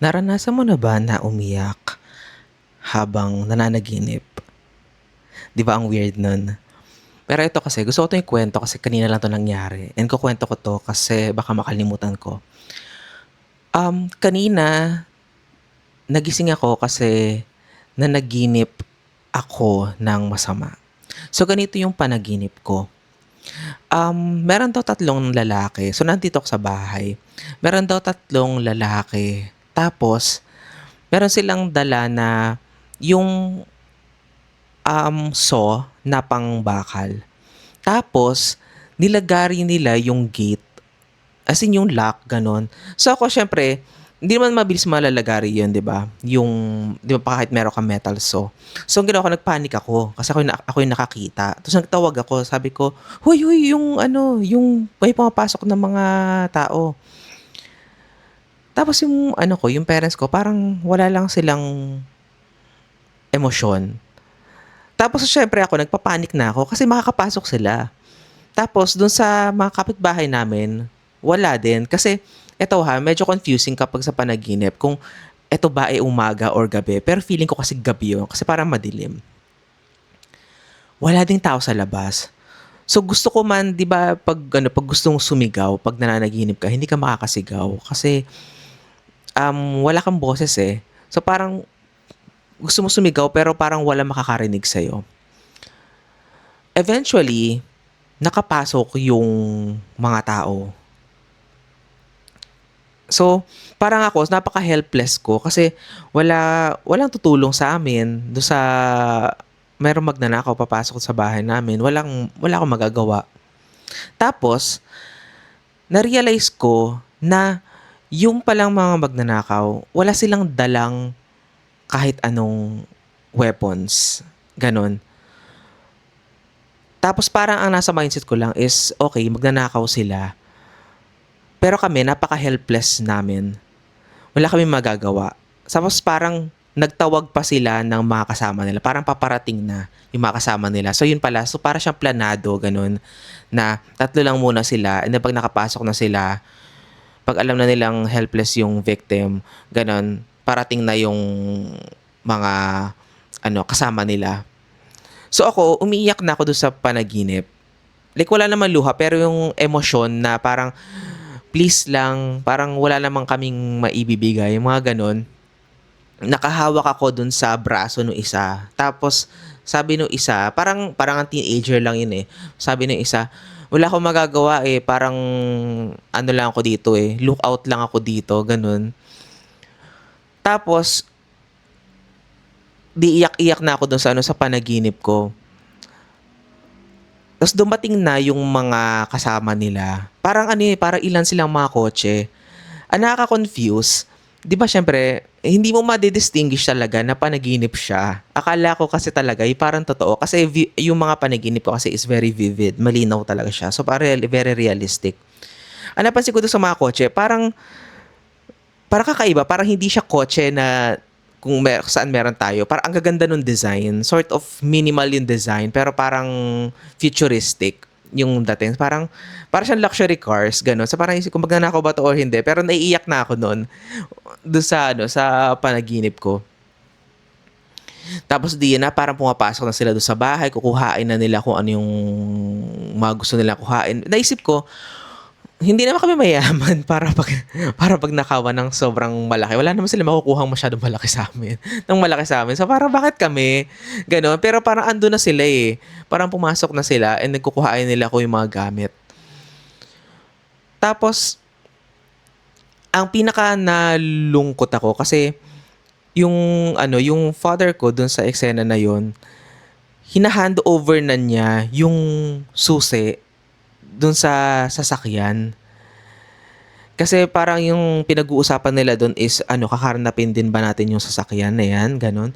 Naranasan mo na ba na umiyak habang nananaginip? 'Di ba ang weird nun? Pero ito kasi gusto ko 'tong ikuwento kasi kanina lang 'to nangyari and kukuwento ko 'to kasi baka makalimutan ko. Kanina nagising ako kasi nanaginip ako ng masama. So ganito yung panaginip ko. Meron daw tatlong lalaki, so nandito ako sa bahay. Meron daw tatlong lalaki tapos meron silang dala na yung saw na pangbakal. Tapos nilagari nila yung gate, as in yung lock gano'n. So ako siyempre, hindi naman mabilis malalagari yun 'di ba? Yung 'di ba kahit meron kang metal saw. So ang ginawa ko nag-panic ako kasi ako yung nakakita. Tapos nagtawag ako sabi ko, "Hoy, hoy yung ano, yung may pumapasok na mga tao." Tapos yung ano ko, yung parents ko parang wala lang silang emosyon. Tapos siyempre ako nagpa-panic na ako kasi makakapasok sila. Tapos dun sa mga kapitbahay namin, wala din. Kasi eto ha, medyo confusing kapag sa panaginip kung eto ba ay umaga or gabi. Pero feeling ko kasi gabi yun kasi parang madilim. Wala ding tao sa labas. So gusto ko man, 'di ba, pag gustong sumigaw, pag nananaginip ka, hindi ka makakasigaw kasi wala kang boses eh. So parang gusto mo sumigaw pero parang wala makakarinig sa eventually, nakapasok yung mga tao. So, parang ako napaka-helpless ko kasi walang tutulong sa amin do sa merong magnanakaw papasok sa bahay namin, wala akong magagawa. Tapos na-realize ko na yung palang mga magnanakaw, wala silang dalang kahit anong weapons, gano'n. Tapos parang ang nasa mindset ko lang is, okay magnanakaw sila, pero kami napaka-helpless namin. Wala kaming magagawa. Tapos parang nagtawag pa sila ng mga kasama nila. Parang paparating na yung mga kasama nila. So yun pala. So para siyang planado, ganun. Na tatlo lang muna sila. And then pag nakapasok na sila, pag alam na nilang helpless yung victim, ganun, parating na yung mga kasama nila. So ako, umiiyak na ako doon sa panaginip. Like wala naman luha, pero yung emosyon na parang please lang, parang wala namang kaming maibibigay, mga gano'n. Nakahawak ako dun sa braso nung isa. Tapos sabi nung isa, parang ang teenager lang yun eh. Sabi nung isa, wala akong magagawa eh, parang ano lang ako dito eh, look out lang ako dito, ganun. Tapos, di iyak-iyak na ako dun sa sa panaginip ko. Tapos dumating na yung mga kasama nila. Parang ano eh, parang ilan silang mga kotse. Ang nakaka-confuse, 'di ba siyempre, hindi mo madi-distinguish talaga na panaginip siya. Akala ko kasi talaga parang totoo kasi yung mga panaginip ko kasi is very vivid, malinaw talaga siya. So parang very realistic. Ang napansin ko doon sa mga kotse, parang kakaiba, parang hindi siya kotse na kung saan meron tayo. Parang ang gaganda nung design. Sort of minimal yung design, pero parang futuristic yung dating. Parang siyang luxury cars, gano'n. So parang isip ko, magnanakaw ba to or hindi? Pero naiiyak na ako noon doon sa, sa panaginip ko. Tapos di na parang pumapasok na sila doon sa bahay, kukuhain na nila kung ano yung mga gusto nila kuhain. Naisip ko, hindi naman kami mayaman para pag nakawan ng sobrang malaki. Wala naman sila makukuhang masyadong malaki sa amin. Ng malaki sa amin. So parang bakit kami? Ganon. Pero parang ando na sila eh. Parang pumasok na sila and nagkukuhain nila ko yung mga gamit. Tapos, ang pinaka nalungkot ako kasi yung yung father ko dun sa eksena na yon, hinahand over na niya yung susi dun sa sasakyan. Kasi parang yung pinag-uusapan nila doon is kakarnapin din ba natin yung sasakyan na yan, gano'n.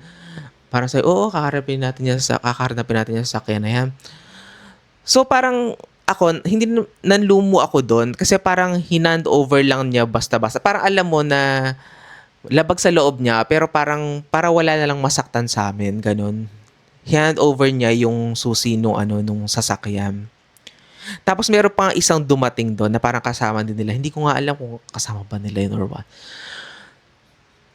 Parang sabi, oo, kakarnapin natin yung sasakyan na yan. So parang ako, hindi nanlumo ako doon kasi parang hinand over lang niya basta-basta. Parang alam mo na labag sa loob niya pero parang para wala na lang masaktan sa amin, gano'n. Hinand over niya yung susi nung sasakyan. Tapos meron pa isang dumating doon na parang kasama din nila. Hindi ko nga alam kung kasama ba nila yun or what.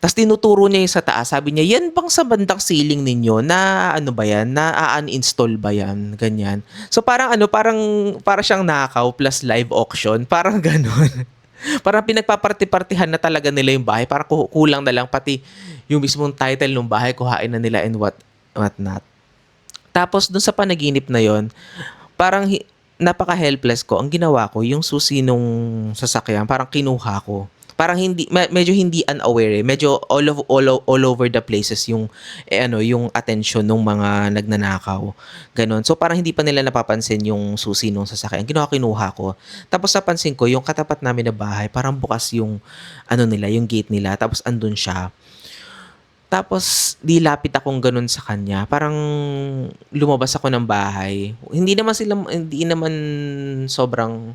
Tas tinuturo niya yung sa taas, sabi niya, "Yan bang sa bandang ceiling ninyo na ano ba yan, na-uninstall ba yan?" Ganyan. So parang ano, para siyang nakaw plus live auction, parang gano'n. Parang pinagpaparti-partihan na talaga nila yung bahay, parang kulang na lang pati yung mismong title ng bahay kuhain na nila and what not. Tapos dun sa panaginip na yon, parang napaka-helpless ko. Ang ginawa ko, yung susi nung sasakyan, parang kinuha ko. Parang hindi medyo hindi unaware eh. Medyo all over the places yung yung attention ng mga nagnanakaw. Ganon. So parang hindi pa nila napapansin yung susi nung sasakyan. Kinuha ko. Tapos napansin ko yung katapat namin na bahay, parang bukas yung nila, yung gate nila. Tapos andun siya. Tapos, di lapit akong gano'n sa kanya. Parang lumabas ako ng bahay. Hindi naman sobrang,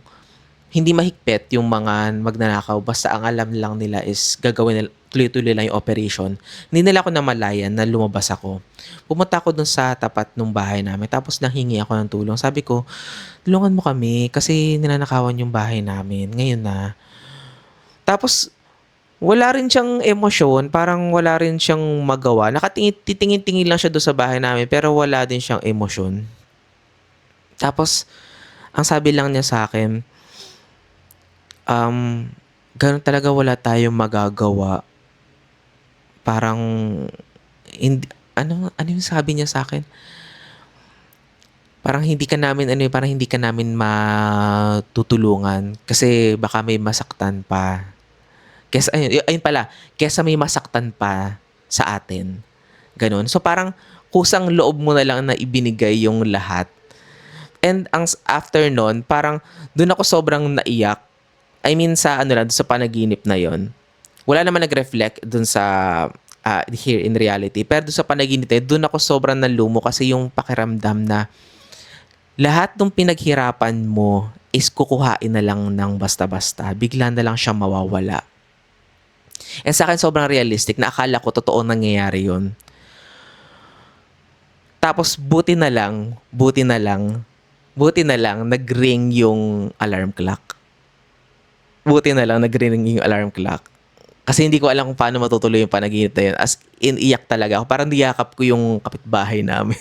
hindi mahigpit yung mga magnanakaw. Basta ang alam lang nila is gagawin nila, tuloy-tuloy lang yung operation. Hindi nila ako namalayan na lumabas ako. Pumunta ako dun sa tapat ng bahay namin. Tapos nanghingi ako ng tulong. Sabi ko, tulungan mo kami kasi ninanakawan yung bahay namin. Ngayon na. Tapos, wala rin siyang emosyon, parang wala rin siyang magawa. Titingin-tingin lang siya doon sa bahay namin, pero wala din siyang emosyon. Tapos, ang sabi lang niya sa akin, ganun talaga, wala tayong magagawa. Parang, hindi, ano yung sabi niya sa akin? Parang parang hindi ka namin matutulungan kasi baka may masaktan pa. Ayun pala, kesa may masaktan pa sa atin. Ganun. So parang kusang loob mo na lang na ibinigay yung lahat. And after nun, parang doon ako sobrang naiyak. I mean sa doon sa panaginip na yon. Wala naman nag-reflect doon sa here in reality. Pero doon sa panaginip na yun, doon ako sobrang nalumo kasi yung pakiramdam na lahat ng pinaghirapan mo is kukuhain na lang ng basta-basta. Bigla na lang siya mawawala. And sa akin sobrang realistic na akala ko totoo nangyayari yun. Tapos buti na lang nag-ring yung alarm clock. Kasi hindi ko alam kung paano matutuloy yung panaginip na yun. As in, iyak talaga ako. Parang niyakap ko yung kapitbahay namin.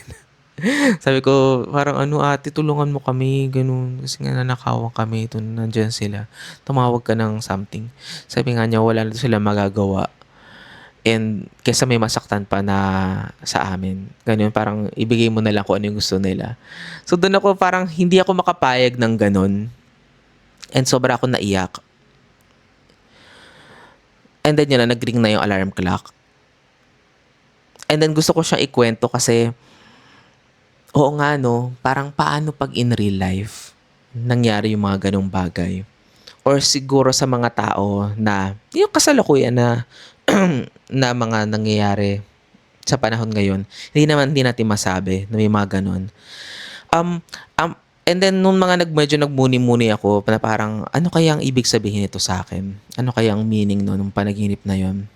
Sabi ko, parang ate, tulungan mo kami, ganun. Kasi nga nanakawan kami, nandyan sila. Tumawag ka ng something. Sabi nga niya, wala na sila magagawa. And kesa may masaktan pa na sa amin. Ganun, parang ibigay mo na lang kung ano yung gusto nila. So doon ako parang hindi ako makapayag ng ganun. And sobra ako naiyak. And then yun na, nag-ring na yung alarm clock. And then gusto ko siyang ikwento kasi oo nga no, parang paano pag in real life nangyari yung mga ganong bagay. Or siguro sa mga tao na yung kasalukuyan na na mga nangyayari sa panahon ngayon, hindi natin masabi na may mga ganon. And then nung medyo nagmuni-muni ako na parang ano kaya ang ibig sabihin nito sa akin? Ano kaya ang meaning nung panaginip na yon?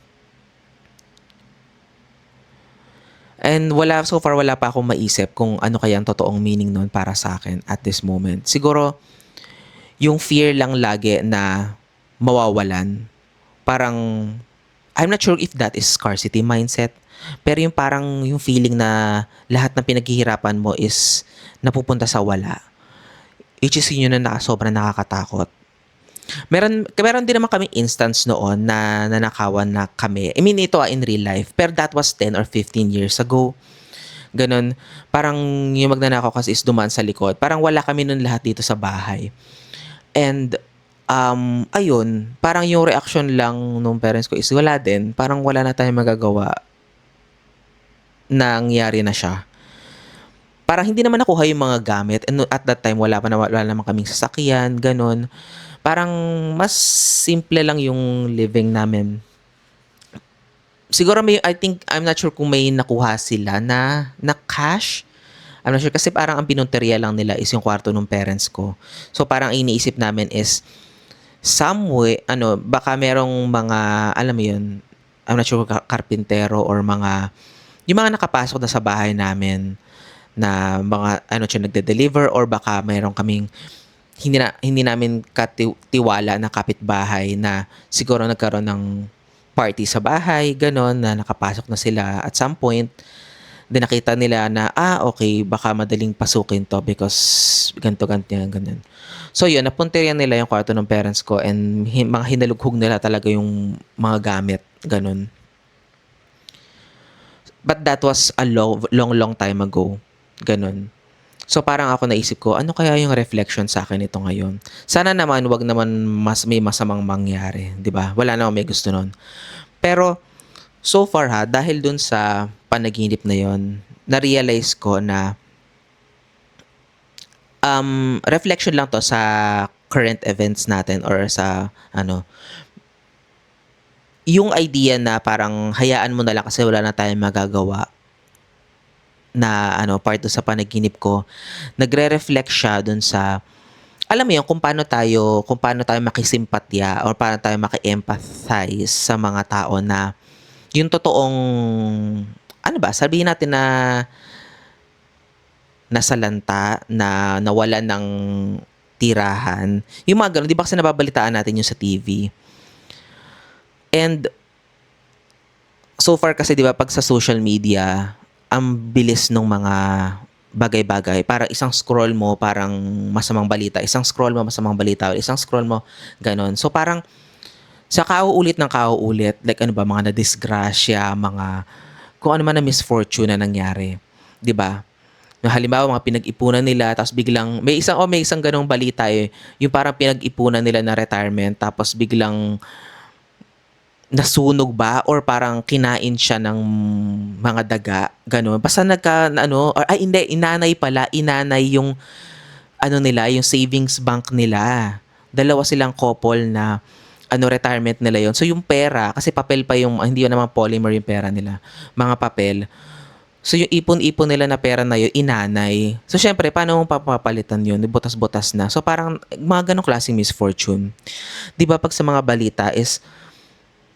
And so far wala pa akong maisip kung ano kaya ang totoong meaning nun para sa akin at this moment. Siguro, yung fear lang lagi na mawawalan. Parang, I'm not sure if that is scarcity mindset. Pero yung parang yung feeling na lahat ng pinaghihirapan mo is napupunta sa wala. Which is yun na sobrang nakakatakot. Meron din naman kaming instance noon na nanakawan na kami. I mean, ito in real life. Pero that was 10 or 15 years ago. Ganon. Parang yung magnanakaw kasi is dumaan sa likod. Parang wala kami nun lahat dito sa bahay. And, ayun, parang yung reaction lang nung parents ko is wala din. Parang wala na tayong magagawa. Nangyari na siya. Parang hindi naman nakuha yung mga gamit. And at that time, wala naman kaming sasakyan, ganon. Parang mas simple lang yung living namin. Siguro I'm not sure kung may nakuha sila na cash. I'm not sure kasi parang ang pinunteriya lang nila is yung kwarto ng parents ko. So parang iniisip namin is some way, baka merong mga, alam mo yun, I'm not sure karpintero or yung mga nakapasok na sa bahay namin na mga, nagde-deliver or baka mayroong kaming hindi namin katiwala na kapitbahay na siguro nagkaroon ng party sa bahay, gano'n, na nakapasok na sila at some point. Then nakita nila na, okay, baka madaling pasukin 'to because ganito, ganyan, ganyan. So yun, napuntiryan nila yung kwarto ng parents ko and mga hinalughog nila talaga yung mga gamit, gano'n. But that was a long, long time ago, gano'n. So parang ako naisip ko, ano kaya yung reflection sa akin nito ngayon? Sana naman 'wag naman may masamang mangyari, 'di ba? Wala namang may gusto nun. Pero so far dahil dun sa panaginip na yon, na-realize ko na reflection lang 'to sa current events natin or sa ano, yung idea na parang hayaan mo na lang kasi wala na tayong magagawa na part dun sa panaginip ko, nagre-reflect siya dun sa alam mo yun kung paano tayo makisimpatya or paano tayo maki-empathize sa mga tao na yung totoong ano ba, sabihin natin na nasalanta, na nawalan ng tirahan, yung mga gano'n. 'Di ba kasi nababalitaan natin yung sa TV. And so far kasi 'di ba 'pag sa social media, ang bilis nung mga bagay-bagay. Para isang scroll mo parang masamang balita, isang scroll mo masamang balita, isang scroll mo gano'n. So parang sa kauulit ng kauulit, like ano ba, mga nadisgrasya, mga kung ano man na misfortune na nangyari, 'di ba? Na halimbawa mga pinag-ipunan nila tapos biglang may isang gano'ng balita, yung parang pinag-ipunan nila na retirement tapos biglang nasunog ba or parang kinain siya ng mga daga, gano'n. Basta or ay hindi, inanay yung ano nila, yung savings bank nila. Dalawa silang couple na retirement nila yon. So yung pera, kasi papel pa yung, hindi yun naman polymer yung pera nila, mga papel. So yung ipon-ipon nila na pera na yun, inanay. So syempre, paano mo papapalitan yun? Butas-butas na. So parang mga ganong klaseng misfortune. Di ba pag sa mga balita is,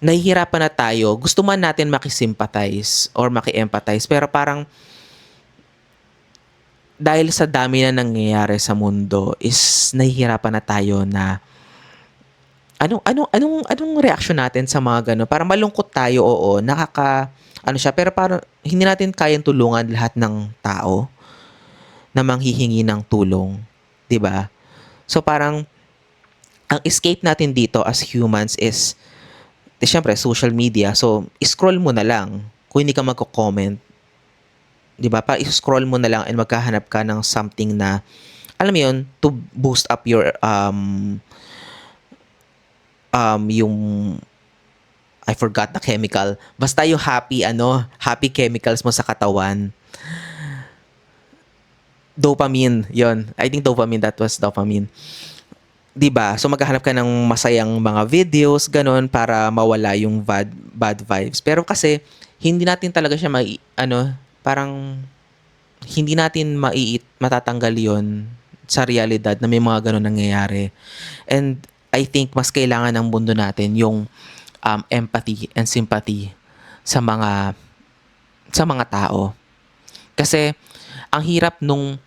nahihirapan na tayo, gusto man natin makisympathize or maki-empathize, pero parang dahil sa dami na nangyayari sa mundo is nahihirapan na tayo na anong reaksyon natin sa mga gano'n? Parang malungkot tayo, oo, siya, pero parang hindi natin kayang tulungan lahat ng tao na manghihingi ng tulong, 'di ba? So parang ang escape natin dito as humans is siyempre social media. So scroll mo na lang kung hindi ka magko-comment, 'di ba? Pa-scroll mo na lang and maghahanap ka ng something na alam mo 'yun, to boost up your yung I forgot the chemical. Basta yung happy chemicals mo sa katawan. Dopamine, yon. I think dopamine, that was dopamine. 'Di ba? So maghahanap ka ng masayang mga videos, ganun, para mawala yung bad vibes. Pero kasi hindi natin talaga siya parang hindi natin matatanggal yon sa realidad na may mga ganun nangyayari. And I think mas kailangan ng mundo natin yung empathy and sympathy sa mga tao. Kasi ang hirap nung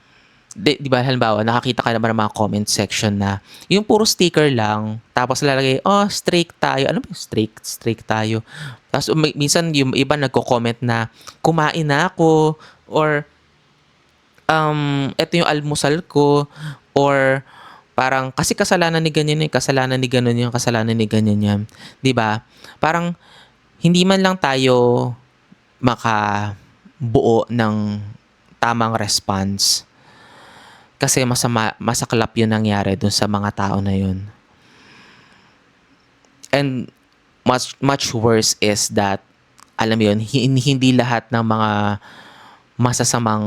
'di ba, halimbawa nakakita ka naman ng mga comment section na yung puro sticker lang tapos lalagay, strict tayo. Ano ba yung strict tayo? Tapos minsan yung iba nagko-comment na kumain na ako or eto yung almusal ko or parang kasi kasalanan ni ganyan yung kasalanan ni ganun yung kasalanan ni ganyan yan. 'Di ba? Parang hindi man lang tayo makabuo ng tamang response kasi masaklap yung nangyari dun sa mga tao na yun. And much worse is that alam mo yun, hindi lahat ng mga masasamang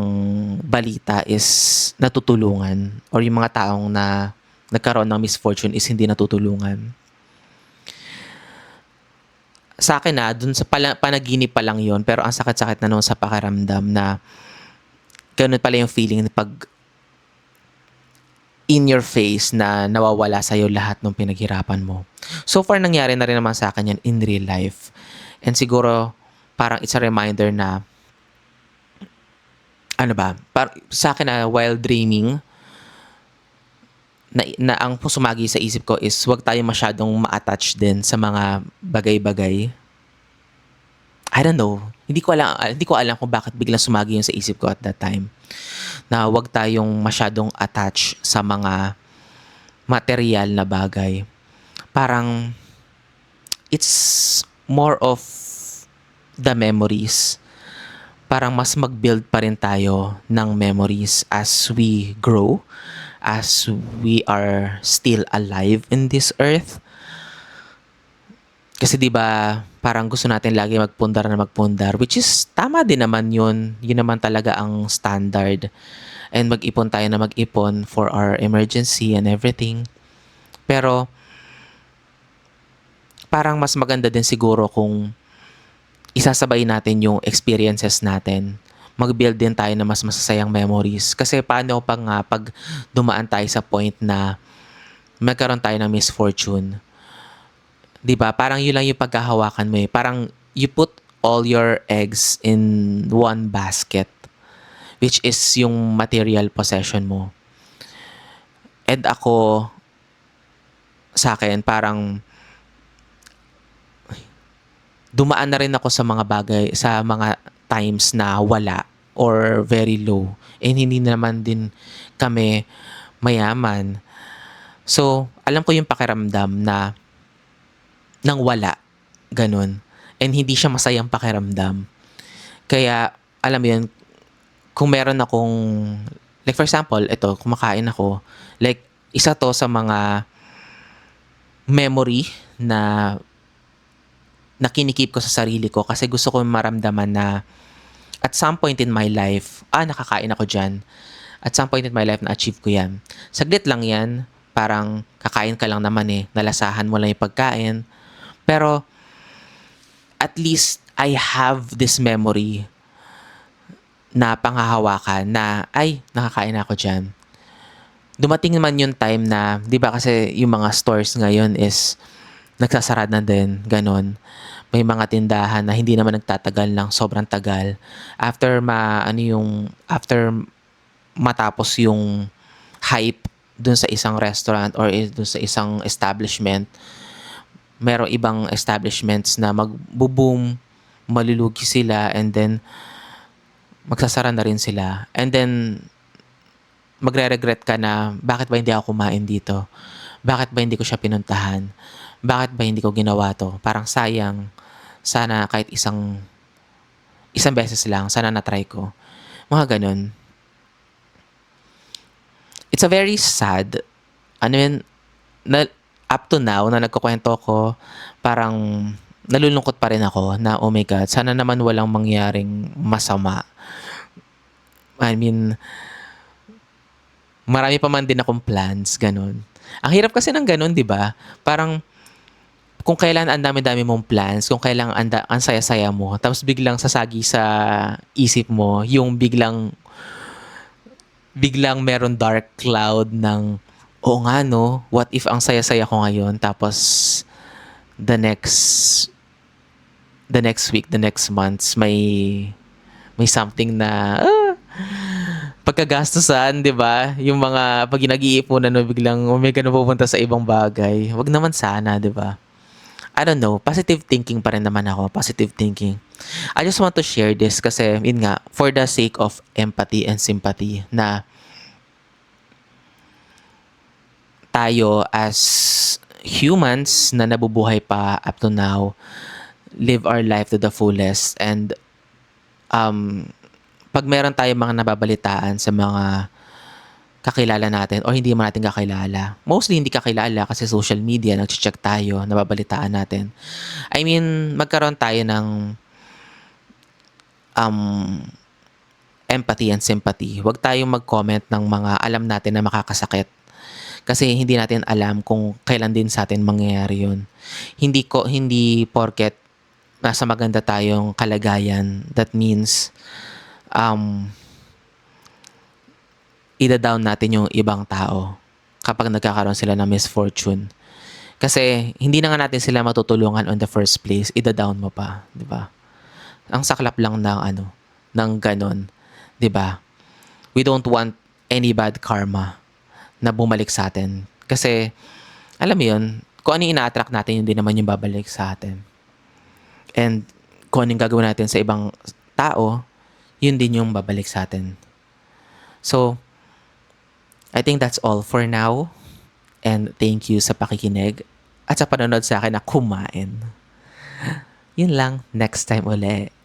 balita is natutulungan or yung mga taong na nagkaroon ng misfortune is hindi natutulungan. Sa akin dun sa panaginip pa lang yon, pero ang sakit-sakit na nun sa pakiramdam na ganun pala yung feeling na pag in your face na nawawala sa'yo lahat ng pinaghirapan mo. So far, nangyari na rin naman sa akin yan in real life. And siguro, parang it's a reminder na sa akin na while dreaming, na ang sumagi sa isip ko is huwag tayo masyadong ma-attach din sa mga bagay-bagay. I don't know. Hindi ko alam kung bakit biglang sumagi yun sa isip ko at that time. Na wag tayong masyadong attach sa mga material na bagay. Parang it's more of the memories. Parang mas mag-build pa rin tayo ng memories as we grow, as we are still alive in this earth. Kasi 'di ba, parang gusto natin lagi magpundar na magpundar, which is tama din naman 'yun. 'Yun naman talaga ang standard. And mag-ipon tayo na mag-ipon for our emergency and everything. Pero parang mas maganda din siguro kung isasabay natin yung experiences natin. Mag-build din tayo ng mas masasayang memories. Kasi paano pa nga pag dumaan tayo sa point na magkaroon tayo ng misfortune. 'Di ba? Parang yun lang yung pagkahawakan mo eh. Parang you put all your eggs in one basket, which is yung material possession mo. And ako, sa akin, parang dumaan na rin ako sa mga bagay, sa mga times na wala or very low. And hindi naman din kami mayaman. So, alam ko yung pakiramdam na nang wala, ganun. And hindi siya masayang pakiramdam. Kaya, alam mo yun, kung meron akong, like for example, ito, kumakain ako, like, isa to sa mga memory na kinikip ko sa sarili ko kasi gusto ko maramdaman na at some point in my life, nakakain ako dyan. At some point in my life, na-achieve ko yan. Saglit lang yan, parang kakain ka lang naman eh, nalasahan mo lang yung pagkain. Pero, at least, I have this memory na panghahawakan na, ay, nakakain ako dyan. Dumating naman yung time na, di ba kasi yung mga stores ngayon is nagsasara na din, ganon. May mga tindahan na hindi naman nagtatagal ng sobrang tagal. After matapos yung hype dun sa isang restaurant or dun sa isang establishment, merong ibang establishments na magbo-boom, malulugi sila, and then magsasara na rin sila. And then magre-regret ka na, bakit ba hindi ako kumain dito? Bakit ba hindi ko siya pinuntahan? Bakit ba hindi ko ginawa to? Parang sayang. Sana kahit isang beses lang, sana na-try ko. Mga ganun. It's a very sad, up to now, na nagkukwento ko, parang nalulungkot pa rin ako na, oh my God, sana naman walang mangyaring masama. I mean, marami pa man din akong plans, ganun. Ang hirap kasi ng ganun, di ba? Parang, kung kailan ang dami-dami mong plans, kung kailan ang saya-saya mo, tapos biglang sasagi sa isip mo, yung biglang meron dark cloud ng, oo nga no, what if ang saya-saya ko ngayon, tapos the next week, the next months, may something na, pagkagastusan, di ba? Yung mga pag nag-iipunan mo biglang may na pupunta sa ibang bagay. Wag naman sana, di ba? I don't know. Positive thinking pa rin naman ako. Positive thinking. I just want to share this kasi, yun nga, for the sake of empathy and sympathy na tayo as humans na nabubuhay pa up to now, live our life to the fullest, and pag meron tayong mga nababalitaan sa mga kakilala natin o hindi man natin kakilala. Mostly hindi kakilala kasi social media, nag-check tayo, nababalitaan natin. I mean, magkaroon tayo ng empathy and sympathy. Huwag tayong mag-comment ng mga alam natin na makakasakit. Kasi hindi natin alam kung kailan din sa atin mangyayari yun. Hindi porket nasa maganda tayong kalagayan, that means ida-down natin yung ibang tao kapag nagkakaroon sila ng misfortune. Kasi hindi na nga natin sila matutulungan on the first place, ida-down mo pa, 'di ba? Ang saklap lang ng ng ganon, 'di ba? We don't want any bad karma na bumalik sa atin. Kasi alam mo 'yun, kung ano yung ina-attract natin, yun din naman yung babalik sa atin. And kung anong gagawin natin sa ibang tao, yun din yung babalik sa atin. So, I think that's all for now. And thank you sa pakikinig at sa panonood sa akin na kumain. Yun lang. Next time uli.